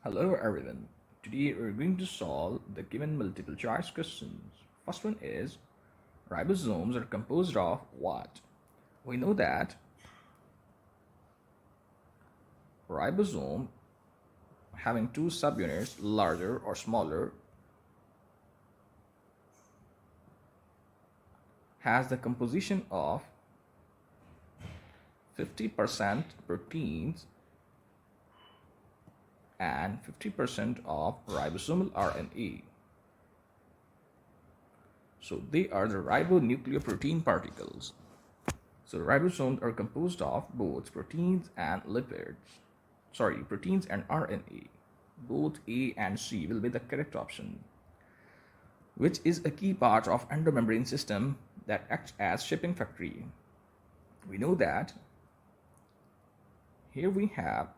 Hello everyone. Today we're going to solve the given multiple choice questions. First one is ribosomes are composed of what? We know that ribosome having two subunits, larger or smaller, has the composition of 50% proteins and 50% of ribosomal RNA. So they are the ribonucleoprotein particles. So ribosomes are composed of both proteins and lipids. Proteins and RNA. Both A and C will be the correct option, which is a key part of endomembrane system that acts as shipping factory. We know that here we have